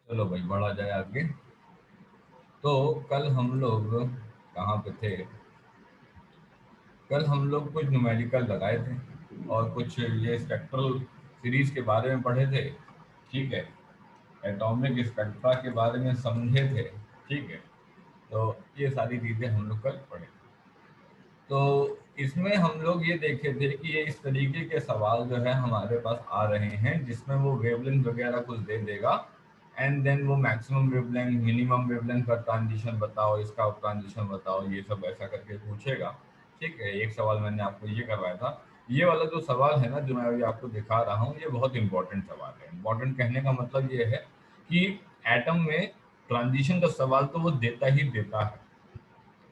चलो भाई बढ़ा जाए आगे। तो कल हम लोग कहाँ पे थे? कल हम लोग कुछ न्यूमेरिकल लगाए थे और कुछ ये स्पेक्ट्रल सीरीज के बारे में पढ़े थे। ठीक है, एटॉमिक स्पेक्ट्रा के बारे में समझे थे। ठीक है, तो ये सारी चीज़ें हम लोग कल पढ़े। तो इसमें हम लोग ये देखे थे कि ये इस तरीके के सवाल जो है हमारे पास आ रहे हैं जिसमें वो वेवलेंथ वगैरह कुछ दे देगा एंड देन वो मैक्सिमम वेवलेंथ मिनिमम वेवलेंथ का ट्रांजिशन बताओ, इसका ट्रांजिशन बताओ, ये सब ऐसा करके पूछेगा। ठीक है, एक सवाल मैंने आपको ये करवाया था। ये वाला जो सवाल है ना जो मैं अभी आपको दिखा रहा हूँ, ये बहुत इंपॉर्टेंट सवाल है। इंपॉर्टेंट कहने का मतलब ये है कि एटम में ट्रांजिशन का सवाल तो वो देता ही देता है,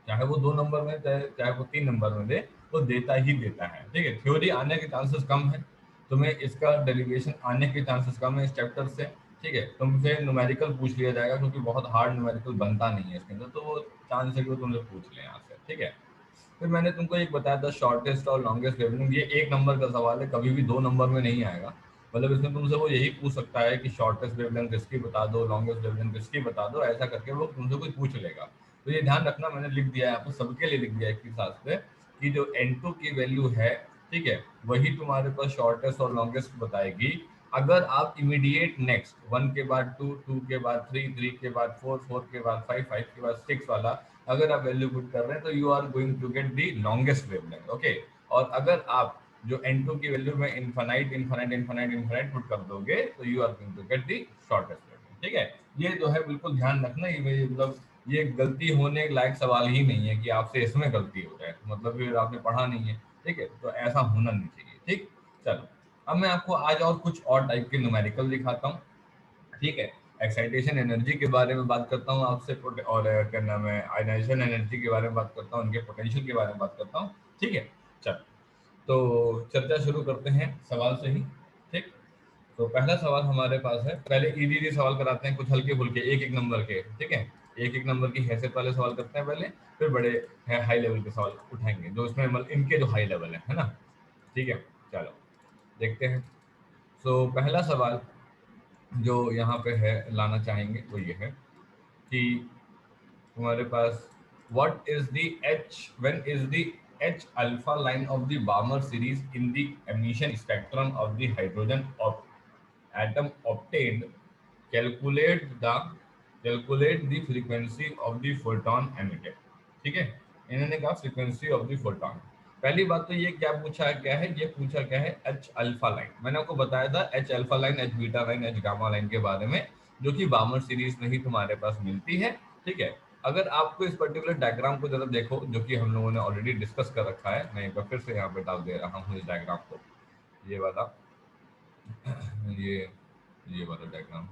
चाहे वो 2 नंबर में चाहे वो 3 नंबर में दे, वो देता ही देता है। ठीक है, थ्योरी आने के चांसेस कम है, तुम्हें इसका डेरिवेशन आने के चांसेस कम है इस चैप्टर से। ठीक है, तुमसे न्यूमेरिकल पूछ लिया जाएगा क्योंकि बहुत हार्ड न्यूमेरिकल बनता नहीं है इसके अंदर, तो वो चांस है कि वो तुमसे पूछ लें यहाँ से। ठीक है, फिर मैंने तुमको एक बताया था शॉर्टेस्ट और लॉन्गेस्ट वेवलेंथ, ये 1 नंबर का सवाल है, कभी भी 2 नंबर में नहीं आएगा। मतलब इसमें तुमसे वो यही पूछ सकता है कि शॉर्टेस्ट वेवलेंथ किसकी बता दो, लॉन्गेस्ट वेवलेंथ किसकी बता दो, ऐसा करके वो तुमसे कुछ पूछ लेगा। तो ये ध्यान रखना, मैंने लिख दिया है आपको सबके लिए लिख दिया है एक हिसाब से कि जो N2 की वैल्यू है, ठीक है, वही तुम्हारे पास शॉर्टेस्ट और लॉन्गेस्ट बताएगी। अगर आप इमीडिएट नेक्स्ट 1 के बाद 2, 2 के बाद 3, 3 के बाद 4, 4 के बाद 5, 5 के बाद 6 वाला अगर आप वैल्यू पुट कर रहे हैं तो you are going to get the longest wavelength. Okay, और अगर आप जो N2 की वैल्यू में infinite infinite infinite infinite put कर दोगे तो you are going to get the shortest wavelength. ठीक है, ये जो है बिल्कुल ध्यान रखना, ये मतलब ये गलती होने लायक सवाल ही नहीं है कि आपसे इसमें गलती हो जाए, तो मतलब फिर आपने पढ़ा नहीं है। ठीक है, तो ऐसा होना नहीं चाहिए। ठीक, चलो अब मैं आपको आज और कुछ और टाइप के न्यूमेरिकल दिखाता हूँ। ठीक है, एक्साइटेशन एनर्जी के बारे में बात करता हूँ आपसे, और क्या नाम है, आयनाइजेशन एनर्जी के बारे में बात करता हूँ, उनके पोटेंशियल के बारे में बात करता हूँ। ठीक है, चलो तो चर्चा शुरू करते हैं सवाल से ही। ठीक, तो पहला सवाल हमारे पास है, पहले इजी इजी सवाल कराते हैं, कुछ हल्के फुल्के 1 1 नंबर के। ठीक है, 1 1 नंबर की हैसियत वाले सवाल करते हैं पहले, फिर बड़े हाई लेवल के सवाल उठाएंगे जो इसमें मतलब इनके जो हाई लेवल है ना। ठीक है, चलो देखते हैं। सो पहला सवाल जो यहाँ पे है लाना चाहेंगे वो ये है कि तुम्हारे पास what is the H when is the H alpha line of the Balmer series in the emission spectrum of the hydrogen of atom obtained, calculate the calculate the frequency of the photon emitted। ठीक है, इन्होंने कहा frequency of the photon. पहली बात तो ये क्या पूछा क्या है, ये पूछा क्या है एच अल्फा लाइन। मैंने आपको बताया था H alpha line, H beta line, H gamma line के बारे में, जो कि बामर सीरीज में ही तुम्हारे पास मिलती है। ठीक है, अगर आपको इस पर्टिकुलर डायग्राम को जरा देखो, जो कि हम लोगों ने ऑलरेडी डिस्कस कर रखा है, मैं एक बार फिर से यहाँ पे डाल दे रहा हूँ इस डायग्राम को, ये वाला, ये ये वाला डायग्राम,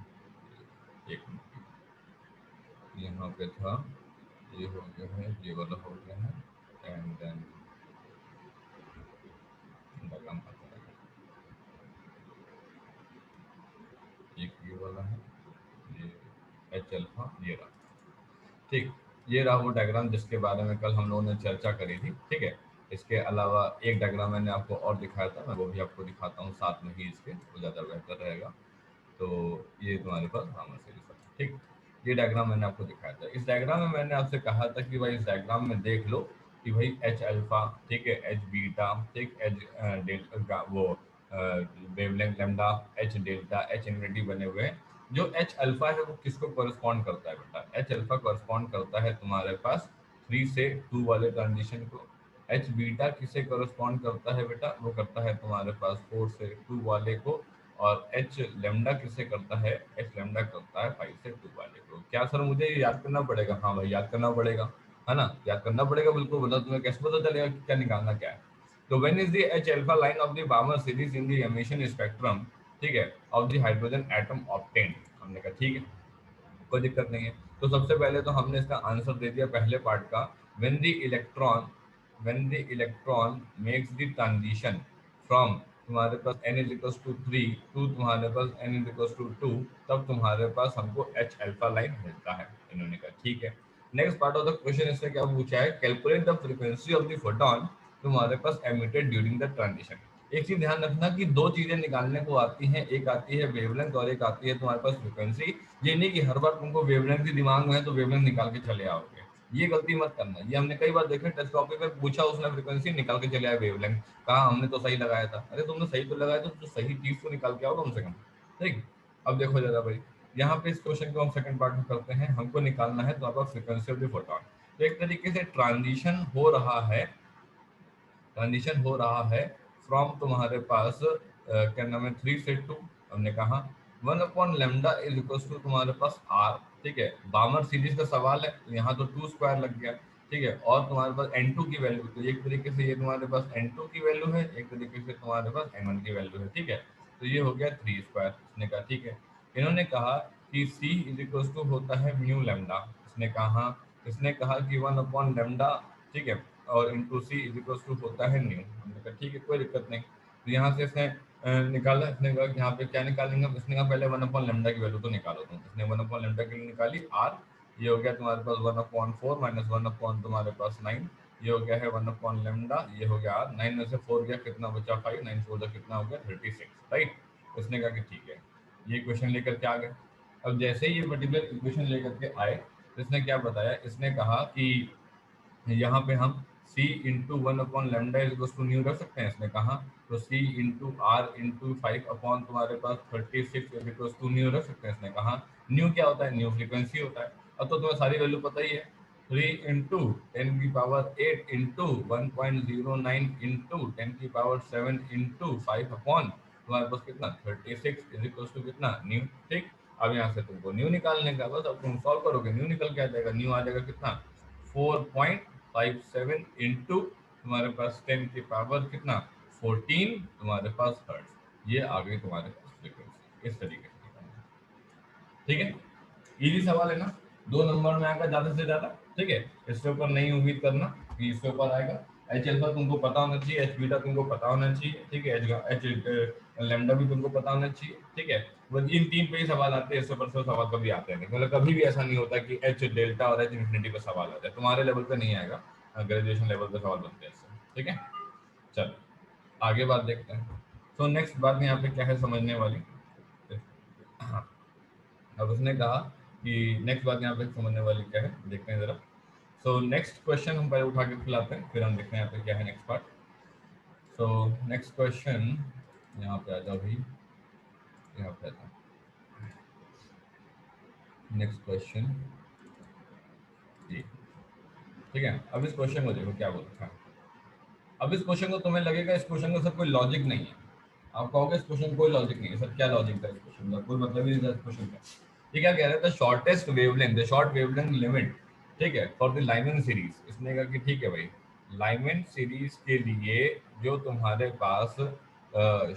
एक मिनट, यहाँ पे था, ये हो गया है, ये वाला हो गया है, एंड देन डायग्राम आता है, एक ये वाला है, ये एच अल्फा, ये रहा। ठीक, ये रहा वो डायग्राम जिसके बारे में कल हम लोगों ने चर्चा करी थी। ठीक है, इसके अलावा एक डायग्राम मैंने आपको और दिखाया था, मैं वो भी आपको दिखाता हूँ साथ में ही इसके, वो ज़्यादा बेहतर रहेगा। तो ये तुम्हारे पास रामन सीरीज है। ठीक, ये डायग्राम मैंने आपको दिखाया था। इस डायग्राम में मैंने आपसे कहा था कि भाई इस डायग्राम में देख लो कि भाई एच अल्फा, ठीक है, एच बीटा, ठीक, एच वो wavelength lambda, H delta, H infinity बने हुए हैं। जो एच अल्फा है वो किसको कॉरेस्पॉन्ड करता है बेटा, एच अल्फा कॉरेस्पॉन्ड करता है तुम्हारे पास 3 से 2 वाले ट्रांजिशन को। एच बीटा किसे कॉरेस्पॉन्ड करता है बेटा, वो करता है तुम्हारे पास 4 से 2 वाले को। और एच लेमडा किसे करता है, एच लेमडा करता है 5 से 2 वाले को। क्या सर मुझे ये याद करना पड़ेगा? हाँ भाई याद करना पड़ेगा, है ना, याद करना पड़ेगा बिल्कुल, वरना तुम्हें कैसे पता चलेगा कि क्या निकालना क्या है। तो when is the H alpha line of the Balmer series in the emission spectrum, ठीक है, of the hydrogen atom obtained. हमने कहा ठीक है, कोई दिक्कत नहीं है। तो सबसे पहले तो हमने इसका आंसर दे दिया पहले पार्ट का, when the electron when the electron makes the transition from तुम्हारे पास n is equals to 3 to तुम्हारे पास n is equals to 2, तब तुम्हारे पास हमको h अल्फा लाइन मिलता है। इन्होंने कहा ठीक है। Next part of the question इससे क्या पूछा है, calculate the frequency of the photon तुम्हारे पास एमिटेड ड्यूरिंग द ट्रांजिशन। एक चीज ध्यान रखना कि दो चीजें निकालने को आती हैं, एक आती है वेवलेंथ और एक आती है तुम्हारे पास फ्रीक्वेंसी। ये नहीं कि हर बार तुमको वेवलेंथ ही दिमाग में है तो वेवलेंथ निकाल के चले आओगे, ये गलती मत करना। ये हमने कई बार देखा, टेस्ट टॉपिक में पूछा, उसने फ्रीक्वेंसी निकाल के चले आए वेवलेंथ, कहा हमने तो सही लगाया था। अरे तुमने सही तो लगाया, तो सही चीज को निकाल के आओ कम से कम। ठीक, अब देखो जरा भाई, यहाँ पे इस क्वेश्चन को हम सेकंड पार्ट में करते हैं। हमको निकालना है तो आपका फ्रीक्वेंसी ऑफ द फोटोन। तो एक तरीके से ट्रांजिशन हो रहा है, ट्रांजिशन हो रहा है फ्रॉम तुम्हारे पास क्या नाम है 3 से 2। हमने कहा 1/λ इज इक्वल टू तुम्हारे पास r। ठीक है, बामर सीरीज का सवाल है तो यहाँ तो 2 स्क्वायर लग गया। ठीक है, और तुम्हारे पास n2 की वैल्यू, तो एक तरीके से ये तुम्हारे पास n2 की वैल्यू है, एक तरीके से तुम्हारे पास n1 की वैल्यू है। ठीक है, तो ये हो गया 3 स्क्वायर। इसने कहा ठीक है, इन्होंने कहा कि c इज इक्वल टू होता है म्यू लैम्डा। इसने कहा कि 1/λ, ठीक है, और into c is equal to होता है न्यू। हमने कहा ठीक है, कोई दिक्कत नहीं। तो यहाँ से इसने निकाला, इसने कहा कि यहाँ पे क्या निकालेंगे, इसने कहा पहले 1/λ की वैल्यू तो निकालो तुम। इसने 1/λ के लिए निकाली आर, ये हो गया तुम्हारे पास 1/4 माइनस 1/ तुम्हारे पास 9, ये हो गया है 1/λ, ये हो गया आर। 9 में से 4 गया, कितना बचा 5, 9 4 जा कितना हो गया 36, राइट। उसने कहा कि ठीक है, ये क्वेश्चन लेकर के आ गए। अब जैसे ही ये पर्टिकुलर इक्वेशन लेकर के आए तो इसने क्या बताया, इसने कहा कि यहाँ पे हम c into 1/λ is to nu रख सकते हैं। इसने कहा तो c into R into 5 upon तुम्हारे पास 36 इज टू न्यू रख सकते हैं। इसने कहा न्यू क्या होता है, न्यू फ्रीक्वेंसी होता है। अब तो तुम्हें सारी वैल्यू पता ही है, 3 into 10⁸ into 1.09 into 10⁷ into 5 upon तुम्हारे पास कितना 36 इज टू कितना न्यू। ठीक, अब यहाँ से तुमको न्यू निकालने का, बस अब तुम सॉल्व करोगे न्यू निकल के आ जाएगा। न्यू आ जाएगा कितना 4.57 इंटू तुम्हारे पास 10 की पावर कितना 14 तुम्हारे पास हर्ट्ज। ये आ गई तुम्हारे पास फ्रीक्वेंसी। इस तरीके से निकालना है। ठीक है, इजी सवाल है ना, 2 नंबर में आएगा ज्यादा से ज्यादा। ठीक है, इसके ऊपर नहीं उम्मीद करना कि इसके ऊपर आएगा। एच अल्फा तुमको पता होना चाहिए, एच बीटा तुमको पता होना चाहिए। ठीक है, एच लैम्डा भी तुमको पता होना चाहिए। ठीक है, वो इन तीन पे ही सवाल आते हैं, इससे ऊपर से सवाल कभी आते नहीं। मतलब कभी भी ऐसा नहीं होता कि एच डेल्टा और एच इन्फिनिटी पे सवाल आता है। तुम्हारे लेवल पे नहीं आएगा, ग्रेजुएशन लेवल पे सवाल बनते हैं इससे। ठीक है, चलो आगे बात देखते हैं। तो नेक्स्ट बात यहाँ पे क्या है समझने वाली। हाँ, अब उसने कहा कि नेक्स्ट बात यहाँ पे समझने वाली क्या है, देखते हैं जरा। सो नेक्स्ट क्वेश्चन हम पहले उठा के खिलाते हैं, फिर हम देखते हैं यहाँ पे क्या है next part. So next question यहाँ पे आ जाओ भाई, यहाँ पे आ जाओ। नेक्स्ट क्वेश्चन जी, ठीक है। अब इस क्वेश्चन को देखो क्या बोलता है। अब इस क्वेश्चन को तुम्हें लगेगा इस क्वेश्चन का सर कोई लॉजिक नहीं है, आप कहोगे इस क्वेश्चन कोई लॉजिक नहीं है सर, क्या लॉजिक था इस क्वेश्चन का, कोई मतलब ही नहीं था इस क्वेश्चन का। ये क्या कह रहा था, shortest wavelength, the short wavelength limit, ठीक है, फॉर द लाइमन सीरीज। इसने कहा कि ठीक है भाई, लाइमन सीरीज के लिए जो तुम्हारे पास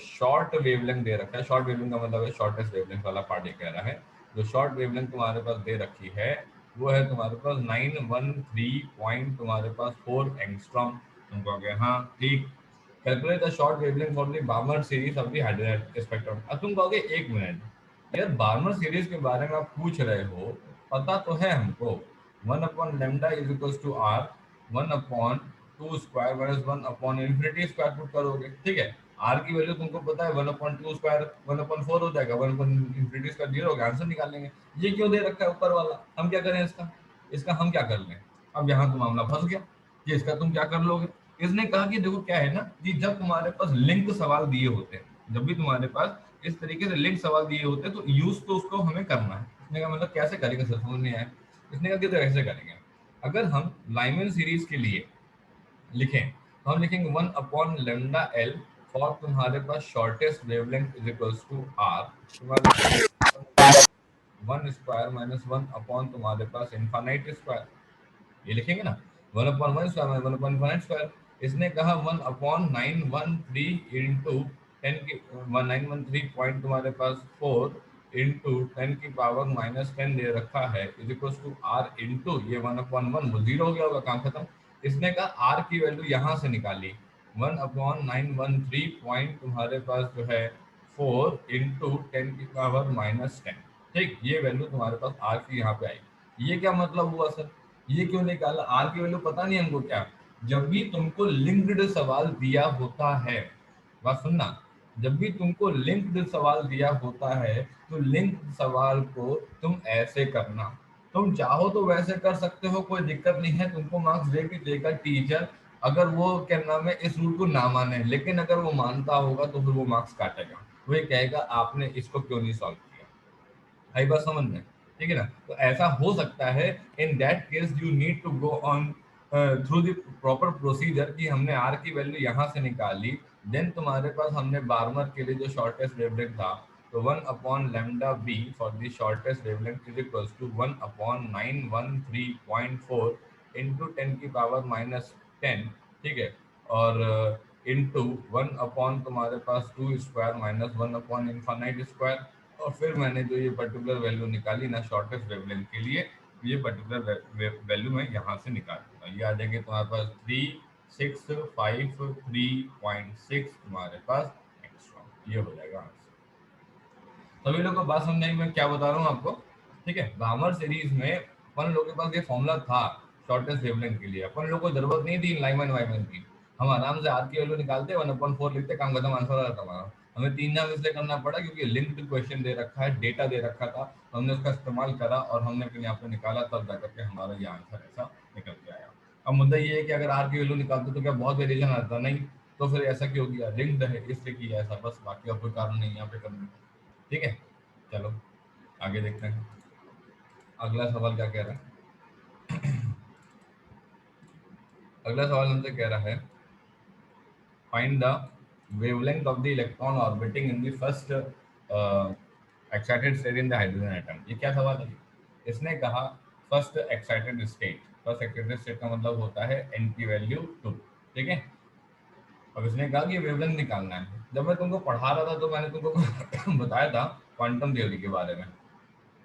शॉर्ट वेवलेंथ दे रखा है, शॉर्ट वेवलेंथ का मतलब है शॉर्टेस्ट वेवलेंथ वाला पार्ट ये कह रहा है। जो शॉर्ट वेवलेंथ तुम्हारे पास दे रखी है वो है तुम्हारे पास 913 पॉइंट तुम्हारे पास 4 एंगस्ट्रॉम। तुम कहोगे हाँ ठीक, calculate the short wavelength for the Balmer series of the hydrogen spectrum. अब तुम कहोगे एक मिनट यार, बार्मर सीरीज के बारे में आप पूछ रहे हो, पता तो है हमको 1/λ is equal to R 1/2 square minus 1 infinity square put करोगे। ठीक है, आर की वैल्यू तुमको पता है 1/2 स्क्वायर 1/4 हो जाएगा, 1 इन्फिनिटी स्क्वायर 0 हो गया, आंसर निकाल लेंगे। ये क्यों दे रखा है ऊपर वाला, हम क्या करें इसका, इसका हम क्या कर लें। अब यहाँ तो मामला फंस गया कि इसका तुम क्या कर लोगे। इसने कहा कि देखो क्या है ना कि जब तुम्हारे पास लिंक सवाल दिए होते हैं, जब भी तुम्हारे पास इस तरीके से लिंक सवाल दिए होते हैं तो यूज तो उसको हमें करना है। इसने कहा मतलब कैसे करेंगे सर, समझ नहीं आया। इसने कहा कि तो ऐसे करेंगे, अगर हम लाइमन सीरीज के लिए लिखें तो हम लिखेंगे 1/λ फॉर तुम्हारे पास shortest wavelength is equals to R तुम्हारे 1 स्क्वायर माइनस 1 अपॉन तुम्हारे पास इनफाइनाइट स्क्वायर, ये लिखेंगे ना 1/1 स्क्वायर माइनस 1/इनफाइनाइट स्क्वायर। इसने कहा 1/913 इंटू 10 की 1913 पॉइंट तुम्हारे पास 4 इंटू 10 की पावर माइनस 10 दे रखा है is equal to r into ये 1/1 वो 0 हो गया होगा, काम खत्म। इसने कहा आर की वैल्यू यहाँ से निकाली 1/913 पॉइंट तुम्हारे पास जो है 4 इंटू 10 की पावर माइनस 10। ठीक, ये वैल्यू तुम्हारे पास आर की यहाँ पे आई। ये क्या मतलब हुआ सर, ये क्यों निकाला, आर की वैल्यू पता नहीं हमको क्या। जब भी तुमको लिंक्ड सवाल दिया होता है, बात सुनना, जब भी तुमको लिंक्ड सवाल दिया होता है तो लिंक्ड सवाल को तुम ऐसे करना। तुम चाहो तो वैसे कर सकते हो, कोई दिक्कत नहीं है, तुमको मार्क्स देगी देगा टीचर, अगर वो क्या नाम है इस रूल को ना माने। लेकिन अगर वो मानता होगा तो फिर वो मार्क्स काटेगा, वो ये कहेगा आपने इसको क्यों नहीं सॉल्व किया। आई बात समझ में? ठीक है ना? तो ऐसा हो सकता है, in that case you need to go on through the proper procedure कि हमने आर की वैल्यू यहाँ से निकाली, देन तुम्हारे पास हमने बार्मर के लिए जो शॉर्टेस्ट वेवलेंथ था, तो 1/λ b for the shortest wavelength is equals to 1/913.4 into 10⁻⁻10, ठीक है, और इंटू 1 तुम्हारे पास 2 स्क्वायर माइनस 1/इनफाइनाइट स्क्वायर। और फिर मैंने जो ये पर्टिकुलर वैल्यू निकाली ना शॉर्टेस्ट वेवलेंथ के लिए, ये पर्टिकुलर वैल्यू मैं यहाँ से निकाल दूंगा, ये आ जाएगी तुम्हारे पास 3653.6 तुम्हारे पास एक्स्ट्रा, ये हो जाएगा आंसर। सभी लोग को बात समझ आई मैं क्या बता रहा हूँ आपको? ठीक है, ग्रामर सीरीज में अपन लोगों के पास ये फॉर्मूला था शॉर्टेस्ट वेवलेंथ के लिए, अपन लोग को जरूरत नहीं थी लाइमन वाइमन की, हम आराम से आर की वैल्यू निकालते 1/4 लिखते, काम खत्म, आंसर आ जाता हमारा। हमें 3 नाम इसलिए करना पड़ा क्योंकि लिंक्ड क्वेश्चन दे रखा है, डेटा दे रखा था, तो हमने उसका इस्तेमाल करा और हमने फिर यहाँ पे निकाला, तब जाकर के हमारा ये आंसर ऐसा निकल के आया। अब मुद्दा ये है कि अगर आर की वैल्यू निकालते तो क्या बहुत वेरिएशन आता? नहीं, तो फिर ऐसा क्यों किया? लिंक्ड है इसलिए किया ऐसा, बस, बाकी और कोई कारण नहीं यहाँ पे करने का। ठीक है, चलो आगे देखते हैं अगला सवाल क्या कह रहा है। अगला सवाल हमसे कह रहा है, find the wavelength of the electron orbiting in the first excited state in the hydrogen atom. ये क्या सवाल है? इसने कहा first excited state, first excited state का मतलब होता है n की वैल्यू 2, ठीक है। अब इसने कहा कि वेवलेंथ निकालना है। जब मैं तुमको पढ़ा रहा था तो मैंने तुमको बताया था क्वांटम थ्योरी के बारे में,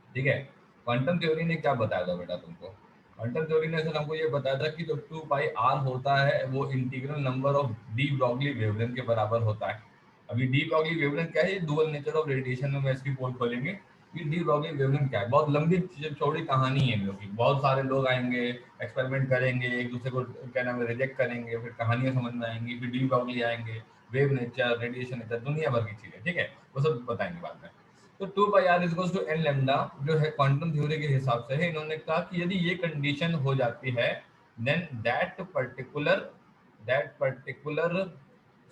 ठीक है। क्वांटम थ्योरी ने क्या बताया था बेटा तुमको? क्वांटम थ्योरी ने सर हमको ये बताया था कि जो 2πr होता है वो integral number of de Broglie wavelength के बराबर होता है। अभी डी ब्रॉगली वेवलेंथ क्या है, डुअल नेचर ऑफ रेडिएशन में मैं इसकी पोल खोलेंगे कि डी ब्रॉगली वेवलेंथ क्या है। बहुत लंबी चौड़ी कहानी है इन लोग की, बहुत सारे लोग आएंगे, एक्सपेरिमेंट करेंगे, एक दूसरे को क्या नाम है रिजेक्ट करेंगे, फिर कहानियां समझ में आएंगी, फिर डी ब्रॉगली आएंगे, वेव नेचर, रेडिएशन नेचर, दुनिया भर की चीजें, ठीक है, वो सब बताएंगे बाद में। तो 2πr is to N lambda जो है क्वांटम थ्योरी के हिसाब से है, इन्होंने कहा कि यदि ये कंडीशन हो जाती है then that particular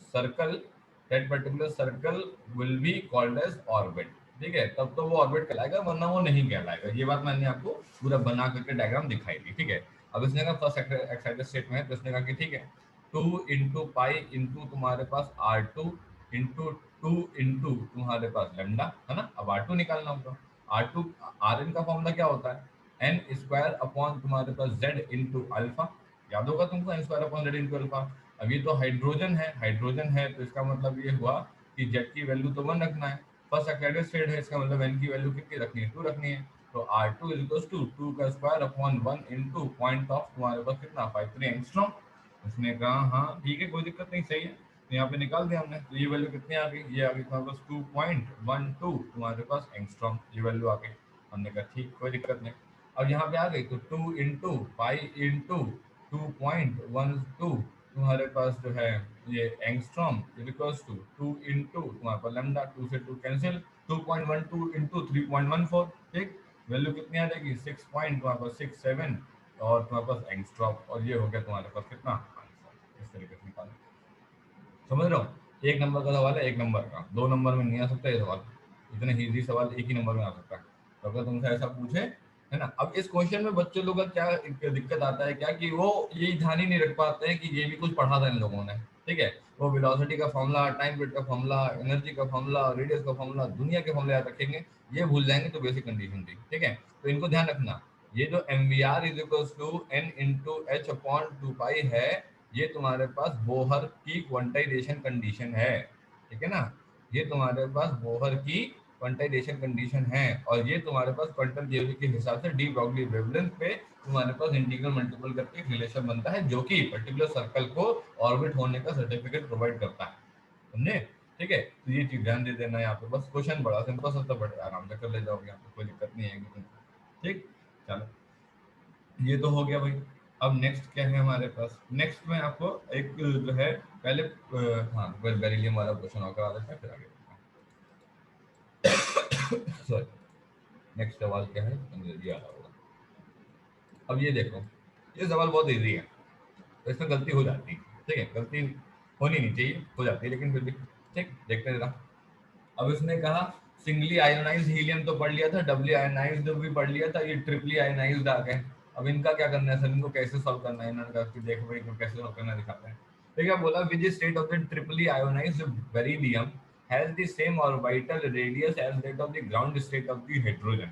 circle that particular circle will be called as orbit, ठीक है, तब तो वो ऑर्बिट कहलाएगा, वरना वो नहीं कहलाएगा। ये बात मैंने आपको पूरा बना करके डायग्राम दिखाई थी, ठीक है। अब इसने कहा फर्स्ट एक्साइटेड स्टेट में है, तो इसने कहा कि ठीक है 2 × π तुम्हारे पास R2 इंटू 2 इंटू तुम्हारे पास लेमडा है ना। अब R2 निकालना होगा, R2 Rn का फॉर्मूला क्या होता है, n स्क्वायर अपॉन तुम्हारे पास z इंटू अल्फा, याद होगा तुमको, n square upon z into alpha. अब ये तो हाइड्रोजन है तो इसका मतलब ये हुआ कि z की वैल्यू तो 1 रखना है, फर्स्ट एक्साइटेड स्टेट है, इसका मतलब n की वैल्यू कितनी रखनी है, 2 रखनी है। तो R2 इज इक्वल टू 2 का square upon 1 into point of तुम्हारे पास कितना 53 एंगस्ट्रॉम। उसने कहा हाँ ठीक है कोई दिक्कत नहीं, सही है, तो यहाँ पे निकाल दिया हमने, तो ये वैल्यू कितनी आ गई, ये आ गई तुम्हारे पास 2.12 तुम्हारे पास एंगस्ट्रॉम, ये वैल्यू आ गई। हमने कहा ठीक कोई दिक्कत नहीं। अब यहाँ पे आ गई तो 2 इंटू पाई इंटू 2.12 तुम्हारे पास जो है ये एंगस्ट्रॉम इक्वल्स टू 2 इंटू तुम्हारे पास लेमडा, 2 से 2 कैंसिल, 2.12 इंटू 3.14, ठीक, वैल्यू कितनी आ जाएगी 6 पॉइंट तुम्हारे पास 67 और तुम्हारे पास एंगस्ट्रॉम, और ये हो गया तुम्हारे पास कितना आंसर। इस तरीके से निकालो, समझ रहे हो? एक नंबर का सवाल है, एक नंबर का, 2 नंबर में नहीं आ सकता ये सवाल, इतने इजी सवाल एक ही नंबर में आ सकता है। तो अगर तुमसे ऐसा पूछे है ना, अब इस क्वेश्चन में बच्चे लोग का क्या दिक्कत आता है क्या कि वो ये ध्यान ही नहीं रख पाते हैं कि ये भी कुछ पढ़ा था इन लोगों ने, ठीक है। वो वेलोसिटी का फॉर्मूला, टाइम पीरियड का फॉर्मूला, एनर्जी का फॉर्मूला, रेडियस का फॉर्मूला, दुनिया के फॉर्मूले याद रखेंगे, ये भूल जाएंगे तो बेसिक कंडीशन थी, ठीक है। तो इनको ध्यान रखना, ये जो M V R is equals to N into H upon 2 pi है, ये तुम्हारे पास बोहर की क्वांटाइजेशन कंडीशन है, ठीक है ना। ये तुम्हारे पास बोहर की क्वांटाइजेशन कंडीशन है, और ये तुम्हारे पास क्वांटम थ्योरी के हिसाब से डी ब्रॉगली वेवलेंथ पे तुम्हारे पास इंटीग्रल मल्टीपल करके एक रिलेशन बनता है जो कि पर्टिकुलर सर्कल को ऑर्बिट होने का सर्टिफिकेट प्रोवाइड करता है, समझे? ठीक है, तो ये चीज ध्यान दे देना यहाँ पे, बस क्वेश्चन बड़ा सिंपल सा, बड़ा आराम से कर ले जाओगे, यहाँ पे कोई दिक्कत नहीं आएगी तुमको, ठीक। चलो ये तो हो गया भाई। अब नेक्स्ट क्या है हमारे पास, नेक्स्ट में आपको एक जो है पहले हाँ बस बेरिलियम वाला क्वेश्चन और करा देते हैं फिर आगे सॉरी। नेक्स्ट सवाल क्या है, अंग्रेजी आ रहा होगा। अब ये देखो, ये सवाल बहुत इजी है, तो इसमें गलती हो जाती है, ठीक है, गलती होनी नहीं चाहिए, हो जाती है लेकिन फिर भी ठीक, देखते हैं जरा। अब इसने कहा सिंगली आयोनाइज हीलियम तो पढ़ लिया था, डबली आयोनाइज भी पढ़ लिया था, ये ट्रिपली आयोनाइज आ गए। अब इनका क्या करना है सर, इनको कैसे सॉल्व करना है, इन्होंने कहा कि देखो भाई इनको कैसे सॉल्व करना है दिखाते हैं। तो क्या बोला, which state of the triply ionise beryllium has the same orbital radius as that of the ground state of the hydrogen.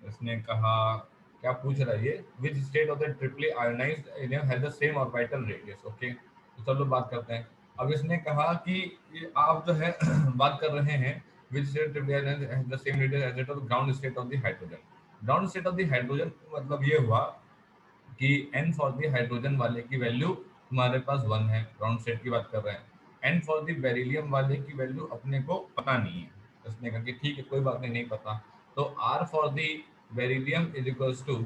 इसने कहा, क्या पूछ रहा है ये, which state of the triply ionised helium has the same orbital radius. Okay, तो चलो बात करते हैं। अब इसने कहा कि ये आप जो है बात कर रहे हैं which state triply ionised has the same radius as that of ground state of the hydrogen. Ground state of the hydrogen मतलब ये हुआ कि n फॉर द हाइड्रोजन वाले की वैल्यू हमारे पास 1 है, ग्राउंड स्टेट की बात कर रहे हैं। n फॉर द बेरिलियम वाले की वैल्यू अपने को पता नहीं है, उसने कहा कि ठीक है कोई बात नहीं, नहीं पता। तो r for the beryllium is equals to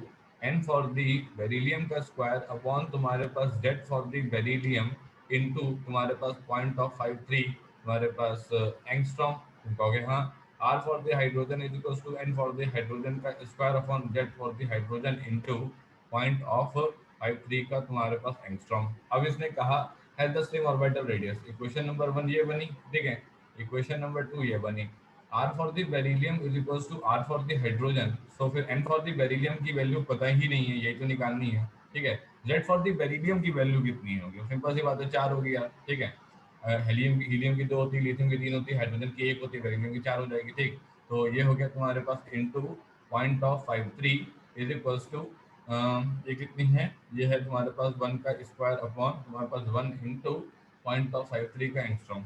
n for the beryllium का स्क्वायर अपॉन तुम्हारे पास z for the beryllium into तुम्हारे पास 0.53 तुम्हारे पास एंगस्ट्रॉम। तुम कहोगे हाँ, r for the hydrogen is equals to n for the hydrogen का square upon z for the hydrogen into 0.53 का तुम्हारे पास एंगस्ट्रॉम। अब इसने कहा has the same orbital radius, equation number 1 ये बनी, ठीक है। इक्वेशन नंबर 2 ये बनी, r for the beryllium is equals to r for the hydrogen. So फिर n फॉर द बेरिलियम की वैल्यू पता ही नहीं है, यही तो निकालनी है, ठीक है। z फॉर द बेरिलियम की वैल्यू कितनी होगी, सिंपल सी बात है 4 होगी यार, ठीक है। हीलियम की 2 होती है, लिथियम की 3 होती है, हाइड्रोजन की 1 होती है, बेरिलियम की 4 हो जाएगी, ठीक। तो ये हो गया तुम्हारे पास इनटू 0.53 इज इक्वल्स टू ये कितनी है, ये है तुम्हारे पास 1 का स्क्वायर अपॉन तुम्हारे पास 1 इंटू 0.53 का एंगस्ट्रॉम।